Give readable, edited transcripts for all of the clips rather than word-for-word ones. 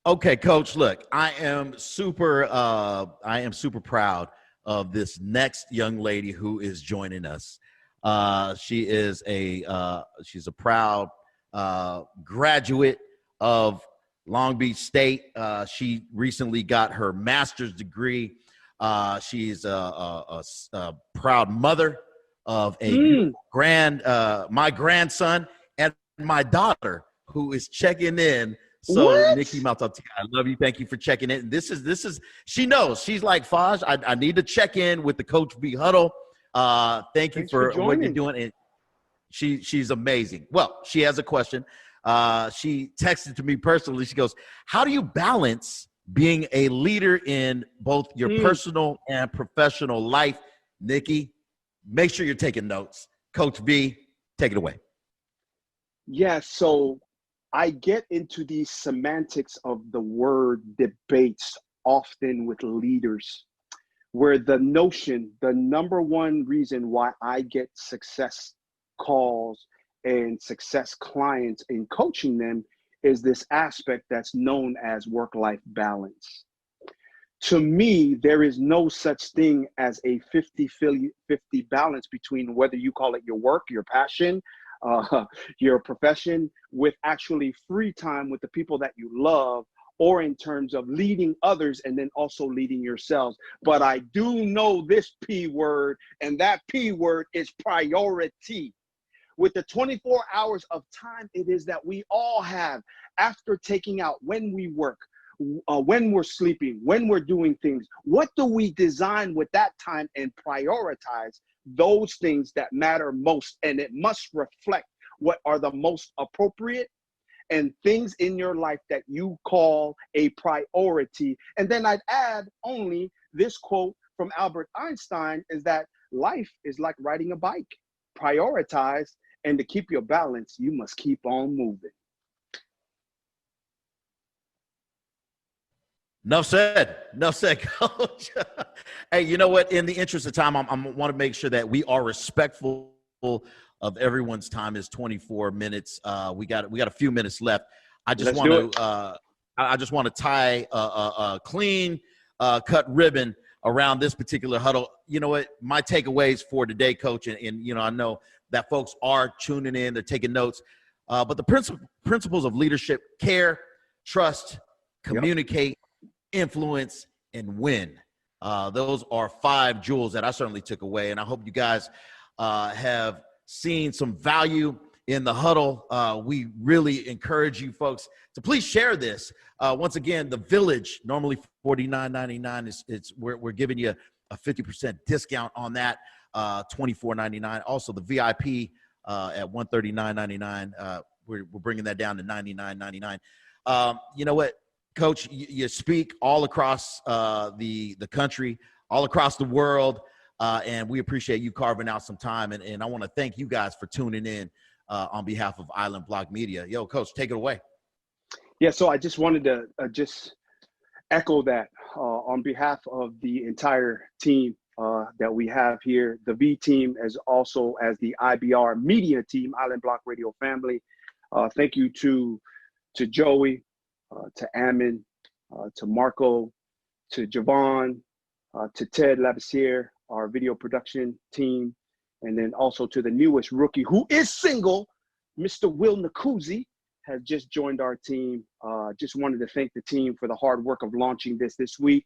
Okay, Coach. Look, I am super proud of this next young lady who is joining us. She's a proud graduate of Long Beach State. She recently got her master's degree. She's a proud mother of a my grandson and my daughter who is checking in. So What? Nikki Maltati, I love you. Thank you for checking in. This is she knows. She's like, Faj, I need to check in with the Coach B Huddle. Thank you Thanks for what you're joining. doing. And she's amazing. Well, she has a question. She texted to me personally. She goes, how do you balance being a leader in both your personal and professional life? Nikki, make sure you're taking notes. Coach B, take it away. Yeah, so I get into the semantics of the word debates often with leaders, where the number one reason why I get success calls and success clients in coaching them is this aspect that's known as work-life balance. To me, there is no such thing as a 50-50 balance between whether you call it your work, your passion, your profession, with actually free time with the people that you love, or in terms of leading others and then also leading yourselves. But I do know this P word, and that P word is priority. With the 24 hours of time it is that we all have after taking out when we work, when we're sleeping, when we're doing things, what do we design with that time and prioritize those things that matter most? And it must reflect what are the most appropriate and things in your life that you call a priority. And then I'd add only this quote from Albert Einstein is that life is like riding a bike. Prioritize, and to keep your balance, you must keep on moving. Enough said, Coach. Hey, you know what? In the interest of time, I want to make sure that we are respectful of everyone's time. Is 24 minutes. We got a few minutes left. I just want to tie a clean cut ribbon around this particular huddle. You know what? My takeaways for today, Coach, and you know, I know that folks are tuning in, they're taking notes. But the principles of leadership: care, trust, communicate, influence, and win. Those are 5 jewels that I certainly took away, and I hope you guys have seen some value in the huddle. We really encourage you folks to please share this. Once again, the Village, normally $49.99, we're giving you a 50% discount on that, $24.99. Also, the VIP at $139.99. We're bringing that down to $99.99. You know what, Coach? You speak all across the country, all across the world, and we appreciate you carving out some time. And I want to thank you guys for tuning in on behalf of Island Block Media. Yo, Coach, take it away. Yeah, so I just wanted to just echo that on behalf of the entire team that we have here, the V team, as also as the IBR media team, Island Block Radio family. Thank you to Joey, to Ammon, to Marco, to Javon, to Ted Labissiere, our video production team, and then also to the newest rookie who is single, Mr. Will Nakuzi, has just joined our team. Just wanted to thank the team for the hard work of launching this week.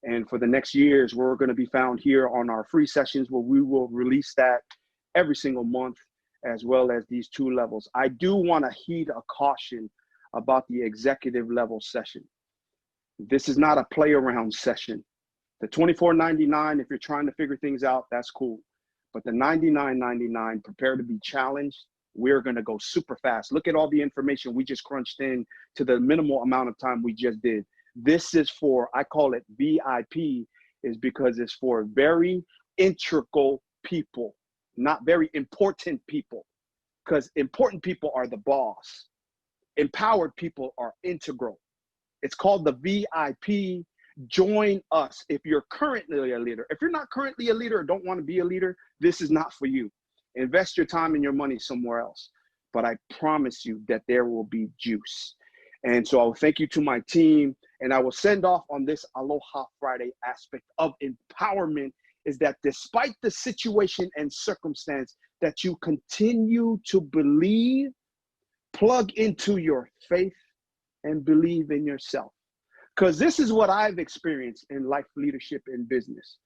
And for the next years, we're going to be found here on our free sessions where we will release that every single month, as well as these 2 levels. I do want to heed a caution about the executive level session. This is not a play around session. The $24.99, if you're trying to figure things out, that's cool. But the $99.99, prepare to be challenged. We're going to go super fast. Look at all the information we just crunched in to the minimal amount of time we just did. This is for, I call it VIP, is because it's for very integral people, not very important people, because important people are the boss. Empowered people are integral. It's called the VIP. Join us if you're currently a leader. If you're not currently a leader or don't want to be a leader, this is not for you. Invest your time and your money somewhere else. But I promise you that there will be juice. And so I will thank you to my team, and I will send off on this Aloha Friday aspect of empowerment is that despite the situation and circumstance, that you continue to believe, plug into your faith, and believe in yourself. Because this is what I've experienced in life, leadership, and business,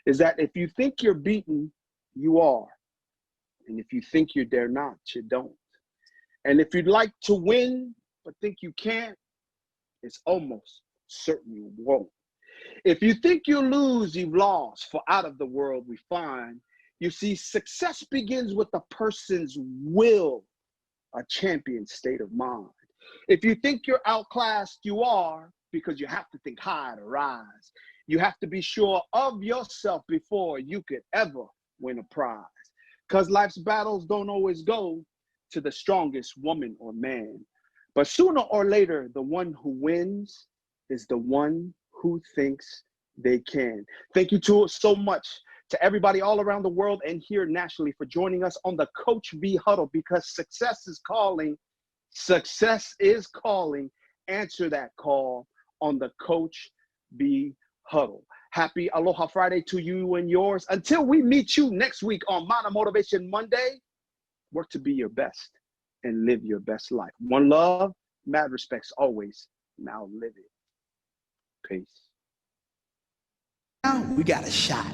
is that if you think you're beaten, you are. And if you think you dare not, you don't. And if you'd like to win, but think you can't, it's almost certain you won't. If you think you lose, you've lost, for out of the world we find. You see, success begins with a person's will, a champion state of mind. If you think you're outclassed, you are, because you have to think high to rise. You have to be sure of yourself before you could ever win a prize. Because life's battles don't always go to the strongest woman or man. But sooner or later, the one who wins is the one who thinks they can. Thank you so much to everybody all around the world and here nationally for joining us on the Coach V Huddle, because success is calling. Success is calling. Answer that call on the Coach V Huddle. Happy Aloha Friday to you and yours. Until we meet you next week on Mana Motivation Monday, work to be your best and live your best life. One love, mad respects always. Now live it. Peace. Now we got a shot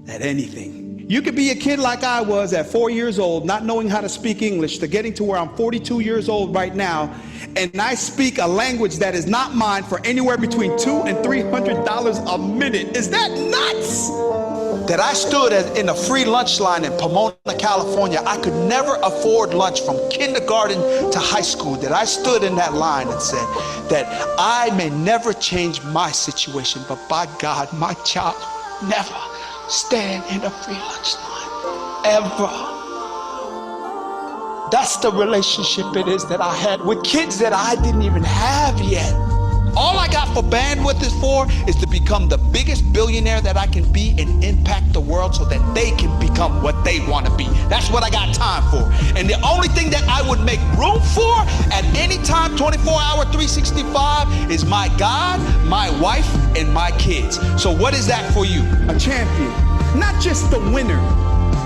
at anything. You could be a kid like I was at 4 years old, not knowing how to speak English, to getting to where I'm 42 years old right now, and I speak a language that is not mine for anywhere between $200 and $300 a minute. Is that nuts? That I stood in a free lunch line in Pomona, California. I could never afford lunch from kindergarten to high school. That I stood in that line and said that I may never change my situation, but by God, my child never stand in a free lunch line, ever. That's the relationship it is that I had with kids that I didn't even have yet. All I got for bandwidth is to become the biggest billionaire that I can be and impact the world so that they can become what they want to be. That's what I got time for. And the only thing that I would make room for at any time, 24-hour, 365, is my God, my wife, and my kids. So what is that for you? A champion. Not just the winner,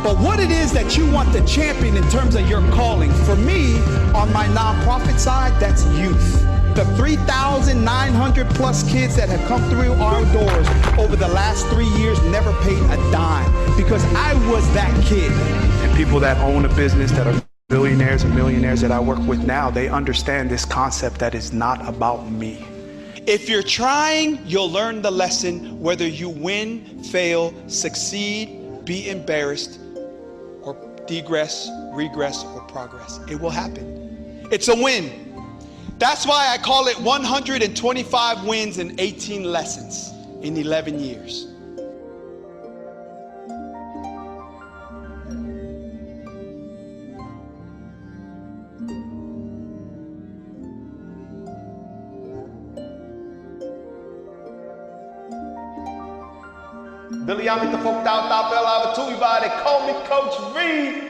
but what it is that you want to champion in terms of your calling. For me, on my nonprofit side, that's youth. The 3,900 plus kids that have come through our doors over the last 3 years never paid a dime, because I was that kid. And people that own a business, that are billionaires and millionaires that I work with now, they understand this concept that is not about me. If you're trying, you'll learn the lesson, whether you win, fail, succeed, be embarrassed, or degress, regress, or progress. It will happen. It's a win. That's why I call it 125 wins and 18 lessons in 11 years. Billy, I'm at the folk out, bell, I call me Coach V.